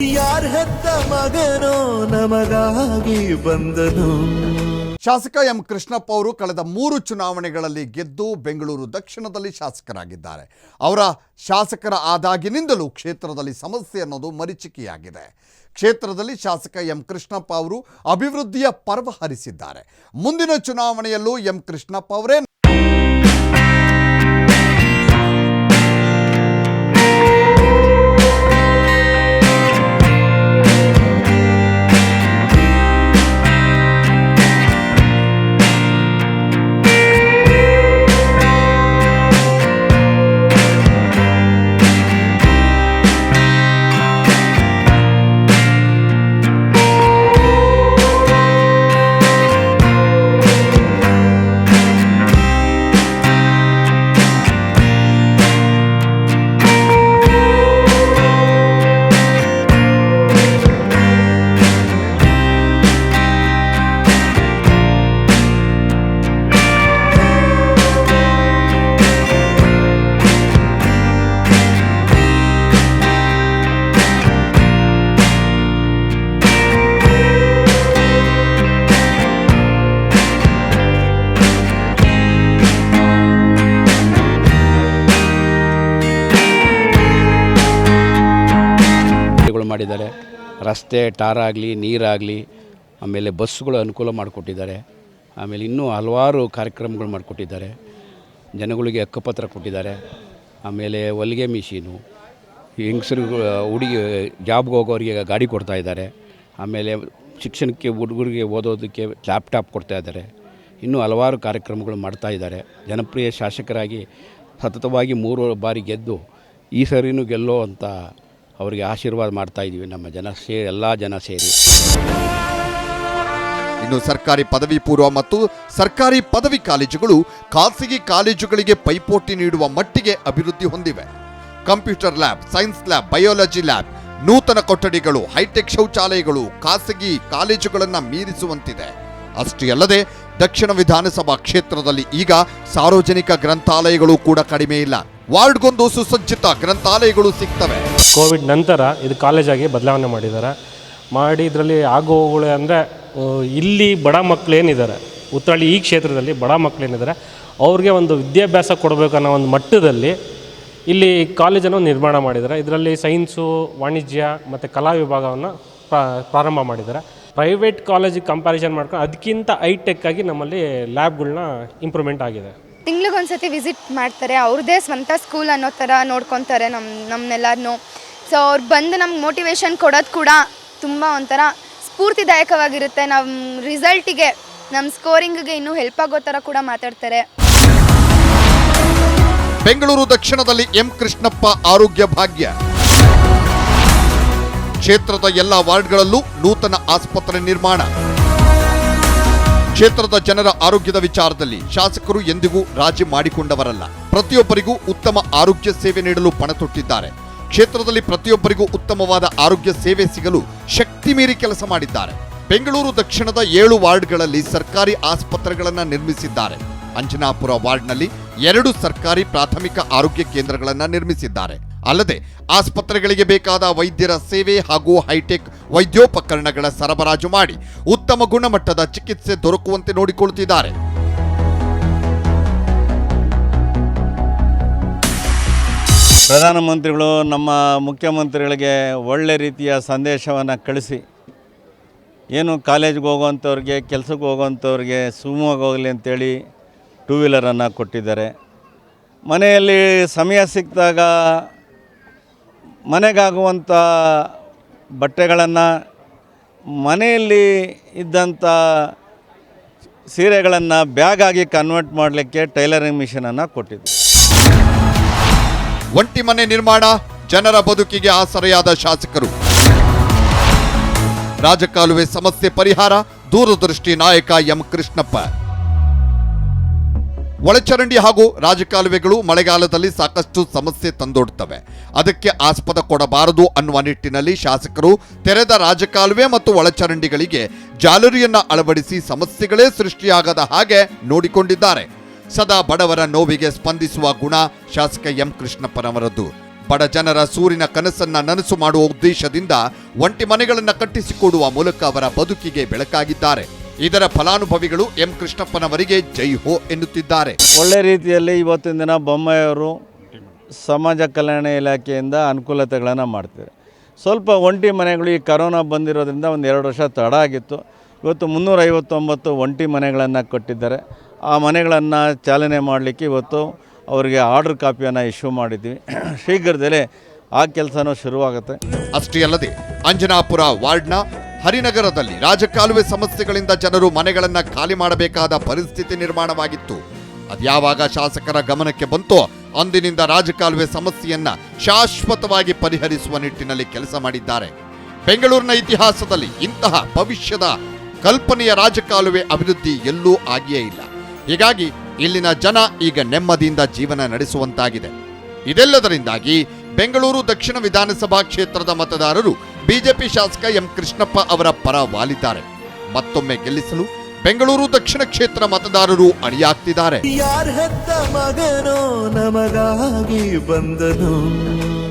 ಯಾರ ಹೆತ್ತ ಮಗನೋ ನಮಗಾಗಿ ಬಂದನು. ಶಾಸಕ ಎಂ ಕೃಷ್ಣಪ್ಪ ಅವರು ಕಳೆದ 3 ಚುನಾವಣೆಗಳಲ್ಲಿ ಗೆದ್ದು ಬೆಂಗಳೂರು ದಕ್ಷಿಣದಲ್ಲಿ ಶಾಸಕರಾಗಿದ್ದಾರೆ. ಅವರ ಶಾಸಕರ ಆದಾಗಿನಿಂದಲೂ ಕ್ಷೇತ್ರದಲ್ಲಿ ಸಮಸ್ಯೆ ಅನ್ನೋದು ಮರೀಚಿಕೆಯಾಗಿದೆ. ಕ್ಷೇತ್ರದಲ್ಲಿ ಶಾಸಕ ಎಂ ಕೃಷ್ಣಪ್ಪ ಅವರು ಅಭಿವೃದ್ಧಿಯ ಪರ್ವ ಹರಿಸಿದ್ದಾರೆ. ಮುಂದಿನ ಚುನಾವಣೆಯಲ್ಲೂ ಎಂ ಕೃಷ್ಣಪ್ಪ ಅವರೇ ಮಾಡಿದ್ದಾರೆ. ರಸ್ತೆ ಟಾರ್ ಆಗಲಿ, ನೀರಾಗಲಿ, ಆಮೇಲೆ ಬಸ್ಸುಗಳು ಅನುಕೂಲ ಮಾಡಿಕೊಟ್ಟಿದ್ದಾರೆ. ಆಮೇಲೆ ಇನ್ನೂ ಹಲವಾರು ಕಾರ್ಯಕ್ರಮಗಳು ಮಾಡಿಕೊಟ್ಟಿದ್ದಾರೆ. ಜನಗಳಿಗೆ ಹಕ್ಕುಪತ್ರ ಕೊಟ್ಟಿದ್ದಾರೆ. ಆಮೇಲೆ ಹೊಲಿಗೆ ಮಿಷಿನು, ಹೆಂಗಸರು ಹುಡುಗಿ ಜಾಬ್ಗೆ ಹೋಗೋರಿಗೆ ಗಾಡಿ ಕೊಡ್ತಾಯಿದ್ದಾರೆ. ಆಮೇಲೆ ಶಿಕ್ಷಣಕ್ಕೆ ಹುಡುಗರಿಗೆ ಓದೋದಕ್ಕೆ ಲ್ಯಾಪ್ಟಾಪ್ ಕೊಡ್ತಾಯಿದ್ದಾರೆ. ಇನ್ನೂ ಹಲವಾರು ಕಾರ್ಯಕ್ರಮಗಳು ಮಾಡ್ತಾಯಿದ್ದಾರೆ. ಜನಪ್ರಿಯ ಶಾಸಕರಾಗಿ ಸತತವಾಗಿ 3 ಬಾರಿ ಗೆದ್ದು ಈ ಸರಿನೂ ಗೆಲ್ಲೋ ಅಂತ ಅವರಿಗೆ ಆಶೀರ್ವಾದ ಮಾಡ್ತಾ ಇದ್ದೀವಿ, ನಮ್ಮ ಎಲ್ಲ ಜನ ಸೇರಿ. ಇನ್ನು ಸರ್ಕಾರಿ ಪದವಿ ಪೂರ್ವ ಮತ್ತು ಸರ್ಕಾರಿ ಪದವಿ ಕಾಲೇಜುಗಳು ಖಾಸಗಿ ಕಾಲೇಜುಗಳಿಗೆ ಪೈಪೋಟಿ ನೀಡುವ ಮಟ್ಟಿಗೆ ಅಭಿವೃದ್ಧಿ ಹೊಂದಿವೆ. Computer lab, science lab, biology lab, ನೂತನ ಕೊಠಡಿಗಳು, ಹೈಟೆಕ್ ಶೌಚಾಲಯಗಳು ಖಾಸಗಿ ಕಾಲೇಜುಗಳನ್ನು ಮೀರಿಸುವಂತಿದೆ. ಅಷ್ಟೇ ಅಲ್ಲದೆ ದಕ್ಷಿಣ ವಿಧಾನಸಭಾ ಕ್ಷೇತ್ರದಲ್ಲಿ ಈಗ ಸಾರ್ವಜನಿಕ ಗ್ರಂಥಾಲಯಗಳು ಕೂಡ ಕಡಿಮೆ ಇಲ್ಲ. ವಾರ್ಡ್ಗೊಂದು ಸುಸಜ್ಜಿತ ಗ್ರಂಥಾಲಯಗಳು ಸಿಗ್ತವೆ. ಕೋವಿಡ್ ನಂತರ ಇದು ಕಾಲೇಜಾಗಿ ಬದಲಾವಣೆ ಮಾಡಿ ಇದರಲ್ಲಿ ಆಗುವಗಳು ಅಂದರೆ ಇಲ್ಲಿ ಬಡ ಮಕ್ಕಳೇನಿದ್ದಾರೆ, ಉತ್ತರಳ್ಳಿ ಈ ಕ್ಷೇತ್ರದಲ್ಲಿ ಬಡ ಮಕ್ಕಳೇನಿದ್ದಾರೆ ಅವ್ರಿಗೆ ಒಂದು ವಿದ್ಯಾಭ್ಯಾಸ ಕೊಡಬೇಕನ್ನೋ ಒಂದು ಮಟ್ಟದಲ್ಲಿ ಇಲ್ಲಿ ಕಾಲೇಜನ್ನು ನಿರ್ಮಾಣ ಮಾಡಿದ್ದಾರೆ. ಇದರಲ್ಲಿ ಸೈನ್ಸು, ವಾಣಿಜ್ಯ ಮತ್ತು ಕಲಾ ವಿಭಾಗವನ್ನು ಪ್ರಾರಂಭ ಮಾಡಿದ್ದಾರೆ. ಪ್ರೈವೇಟ್ ಕಾಲೇಜಿಗೆ ಕಂಪ್ಯಾರಿಸನ್ ಮಾಡ್ಕೊಂಡು ಅದಕ್ಕಿಂತ ಹೈಟೆಕ್ ಆಗಿ ನಮ್ಮಲ್ಲಿ ಲ್ಯಾಬ್ಗಳನ್ನ ಇಂಪ್ರೂವ್ಮೆಂಟ್ ಆಗಿದೆ. ತಿಂಗ್ಳಿಗೊಂದ್ಸತಿ ವಿಸಿಟ್ ಮಾಡ್ತಾರೆ. ಅವ್ರದ್ದೇ ಸ್ವಂತ ಸ್ಕೂಲ್ ಅನ್ನೋ ಥರ ನೋಡ್ಕೊತಾರೆ ನಮ್ಮನ್ನೆಲ್ಲರನ್ನೂ. ಸೊ ಅವ್ರು ಬಂದು ನಮ್ಗೆ ಮೋಟಿವೇಶನ್ ಕೊಡೋದು ಕೂಡ ತುಂಬ ಒಂಥರ ಸ್ಫೂರ್ತಿದಾಯಕವಾಗಿರುತ್ತೆ. ನಮ್ಮ ರಿಸಲ್ಟಿಗೆ, ನಮ್ಮ ಸ್ಕೋರಿಂಗ್ಗೆ ಇನ್ನೂ ಹೆಲ್ಪ್ ಆಗೋ ಥರ ಕೂಡ ಮಾತಾಡ್ತಾರೆ. ಬೆಂಗಳೂರು ದಕ್ಷಿಣದಲ್ಲಿ ಎಂ ಕೃಷ್ಣಪ್ಪ ಆರೋಗ್ಯ ಭಾಗ್ಯ. ಕ್ಷೇತ್ರದ ಎಲ್ಲ ವಾರ್ಡ್ಗಳಲ್ಲೂ ನೂತನ ಆಸ್ಪತ್ರೆ ನಿರ್ಮಾಣ. ಕ್ಷೇತ್ರದ ಜನರ ಆರೋಗ್ಯದ ವಿಚಾರದಲ್ಲಿ ಶಾಸಕರು ಎಂದಿಗೂ ರಾಜಿ ಮಾಡಿಕೊಂಡವರಲ್ಲ. ಪ್ರತಿಯೊಬ್ಬರಿಗೂ ಉತ್ತಮ ಆರೋಗ್ಯ ಸೇವೆ ನೀಡಲು ಪಣತೊಟ್ಟಿದ್ದಾರೆ. ಕ್ಷೇತ್ರದಲ್ಲಿ ಪ್ರತಿಯೊಬ್ಬರಿಗೂ ಉತ್ತಮವಾದ ಆರೋಗ್ಯ ಸೇವೆ ಸಿಗಲು ಶಕ್ತಿ ಮೀರಿ ಕೆಲಸ ಮಾಡಿದ್ದಾರೆ. ಬೆಂಗಳೂರು ದಕ್ಷಿಣದ 7 ವಾರ್ಡ್ಗಳಲ್ಲಿ ಸರ್ಕಾರಿ ಆಸ್ಪತ್ರೆಗಳನ್ನು ನಿರ್ಮಿಸಿದ್ದಾರೆ. ಅಂಜನಾಪುರ ವಾರ್ಡ್ನಲ್ಲಿ 2 ಸರ್ಕಾರಿ ಪ್ರಾಥಮಿಕ ಆರೋಗ್ಯ ಕೇಂದ್ರಗಳನ್ನು ನಿರ್ಮಿಸಿದ್ದಾರೆ. ಅಲ್ಲದೆ ಆಸ್ಪತ್ರೆಗಳಿಗೆ ಬೇಕಾದ ವೈದ್ಯರ ಸೇವೆ ಹಾಗೂ ಹೈಟೆಕ್ ವೈದ್ಯೋಪಕರಣಗಳ ಸರಬರಾಜು ಮಾಡಿ ಉತ್ತಮ ಗುಣಮಟ್ಟದ ಚಿಕಿತ್ಸೆ ದೊರಕುವಂತೆ ನೋಡಿಕೊಳ್ಳುತ್ತಿದ್ದಾರೆ. ಪ್ರಧಾನಮಂತ್ರಿಗಳು ನಮ್ಮ ಮುಖ್ಯಮಂತ್ರಿಗಳಿಗೆ ಒಳ್ಳೆ ರೀತಿಯ ಸಂದೇಶವನ್ನು ಕಳಿಸಿ, ಏನು ಕಾಲೇಜ್ಗೆ ಹೋಗೋವಂಥವ್ರಿಗೆ, ಕೆಲಸಕ್ಕೆ ಹೋಗೋವಂಥವ್ರಿಗೆ ಸುಗಮವಾಗಿ ಹೋಗಲಿ ಅಂತೇಳಿ 2 ವೀಲರನ್ನು ಕೊಟ್ಟಿದ್ದಾರೆ. ಮನೆಯಲ್ಲಿ ಸಮಯ ಸಿಕ್ಕಿದಾಗ ಮನೆಗಾಗುವಂಥ ಬಟ್ಟೆಗಳನ್ನು, ಮನೆಯಲ್ಲಿ ಇದ್ದಂಥ ಸೀರೆಗಳನ್ನು ಬ್ಯಾಗ್ ಆಗಿ ಕನ್ವರ್ಟ್ ಮಾಡಲಿಕ್ಕೆ ಟೈಲರಿಂಗ್ ಮಿಷನನ್ನು ಕೊಟ್ಟಿದ್ದರು. ಒಂಟಿ ಮನೆ ನಿರ್ಮಾಣ, ಜನರ ಬದುಕಿಗೆ ಆಸರೆಯಾದ ಶಾಸಕರು. ರಾಜಕಾಲುವೆ ಸಮಸ್ಯೆ ಪರಿಹಾರ, ದೂರದೃಷ್ಟಿ ನಾಯಕ ಎಂ ಕೃಷ್ಣಪ್ಪ. ಒಳಚರಂಡಿ ಹಾಗೂ ರಾಜಕಾಲುವೆಗಳು ಮಳೆಗಾಲದಲ್ಲಿ ಸಾಕಷ್ಟು ಸಮಸ್ಯೆ ತಂದೊಡ್ತವೆ. ಅದಕ್ಕೆ ಆಸ್ಪದ ಕೊಡಬಾರದು ಅನ್ನುವ ನಿಟ್ಟಿನಲ್ಲಿ ಶಾಸಕರು ತೆರೆದ ರಾಜಕಾಲುವೆ ಮತ್ತು ಒಳಚರಂಡಿಗಳಿಗೆ ಜಾಲರಿಯನ್ನ ಅಳವಡಿಸಿ ಸಮಸ್ಯೆಗಳೇ ಸೃಷ್ಟಿಯಾಗದ ಹಾಗೆ ನೋಡಿಕೊಂಡಿದ್ದಾರೆ. ಸದಾ ಬಡವರ ನೋವಿಗೆ ಸ್ಪಂದಿಸುವ ಗುಣ ಶಾಸಕ ಎಂ ಕೃಷ್ಣಪ್ಪನವರದ್ದು. ಬಡ ಜನರ ಸೂರಿನ ಕನಸನ್ನ ನನಸು ಮಾಡುವ ಉದ್ದೇಶದಿಂದ ಒಂಟಿ ಮನೆಗಳನ್ನು ಕಟ್ಟಿಸಿಕೊಡುವ ಮೂಲಕ ಅವರ ಬದುಕಿಗೆ ಬೆಳಕಾಗಿದ್ದಾರೆ. ಇದರ ಫಲಾನುಭವಿಗಳು ಎಂ ಕೃಷ್ಣಪ್ಪನವರಿಗೆ ಜೈ ಹೋ ಎನ್ನುತ್ತಿದ್ದಾರೆ. ಒಳ್ಳೆ ರೀತಿಯಲ್ಲಿ ಇವತ್ತಿನ ದಿನ ಬೊಮ್ಮಾಯಿಯವರು ಸಮಾಜ ಕಲ್ಯಾಣ ಇಲಾಖೆಯಿಂದ ಅನುಕೂಲತೆಗಳನ್ನು ಮಾಡ್ತಾರೆ. ಸ್ವಲ್ಪ ಒಂಟಿ ಮನೆಗಳು ಈ ಕರೋನಾ ಬಂದಿರೋದ್ರಿಂದ ಒಂದು 2 ವರ್ಷ ತಡ ಆಗಿತ್ತು. ಇವತ್ತು 359 ಒಂಟಿ ಮನೆಗಳನ್ನು ಕೊಟ್ಟಿದ್ದಾರೆ. ಆ ಮನೆಗಳನ್ನು ಚಾಲನೆ ಮಾಡಲಿಕ್ಕೆ ಇವತ್ತು ಅವರಿಗೆ ಆರ್ಡರ್ ಕಾಪಿಯನ್ನು ಇಶ್ಯೂ ಮಾಡಿದ್ವಿ. ಶೀಘ್ರದಲ್ಲೇ ಆ ಕೆಲಸನೂ ಶುರುವಾಗುತ್ತೆ. ಅಷ್ಟೇ ಅಲ್ಲದೆ ಅಂಜನಾಪುರ ವಾರ್ಡ್ನ ಹರಿನಗರದಲ್ಲಿ ರಾಜಕಾಲುವೆ ಸಮಸ್ಯೆಗಳಿಂದ ಜನರು ಮನೆಗಳನ್ನು ಖಾಲಿ ಮಾಡಬೇಕಾದ ಪರಿಸ್ಥಿತಿ ನಿರ್ಮಾಣವಾಗಿತ್ತು. ಅದ್ಯಾವಾಗ ಶಾಸಕರ ಗಮನಕ್ಕೆ ಬಂತೋ ಅಂದಿನಿಂದ ರಾಜಕಾಲುವೆ ಸಮಸ್ಯೆಯನ್ನ ಶಾಶ್ವತವಾಗಿ ಪರಿಹರಿಸುವ ನಿಟ್ಟಿನಲ್ಲಿ ಕೆಲಸ ಮಾಡಿದ್ದಾರೆ. ಬೆಂಗಳೂರಿನ ಇತಿಹಾಸದಲ್ಲಿ ಇಂತಹ ಭವಿಷ್ಯದ ಕಲ್ಪನೆಯ ರಾಜಕಾಲುವೆ ಅಭಿವೃದ್ಧಿ ಎಲ್ಲೂ ಆಗಿಯೇ ಇಲ್ಲ. ಹೀಗಾಗಿ ಇಲ್ಲಿನ ಜನ ಈಗ ನೆಮ್ಮದಿಯಿಂದ ಜೀವನ ನಡೆಸುವಂತಾಗಿದೆ. ಇದೆಲ್ಲದರಿಂದಾಗಿ ಬೆಂಗಳೂರು ದಕ್ಷಿಣ ವಿಧಾನಸಭಾ ಕ್ಷೇತ್ರದ ಮತದಾರರು ಬಿಜೆಪಿ ಶಾಸಕ ಎಂ ಕೃಷ್ಣಪ್ಪ ಅವರ ಪರ ವಾಲಿದ್ದಾರೆ. ಮತ್ತೊಮ್ಮೆ ಗೆಲ್ಲಿಸಲು ಬೆಂಗಳೂರು ದಕ್ಷಿಣ ಕ್ಷೇತ್ರ ಮತದಾರರು ಅಣಿಯಾಗ್ತಿದ್ದಾರೆ. ಯಾರ ಹೆತ್ತ ಮಗನೋ ನಮಗಾಗಿ ಬಂದನು.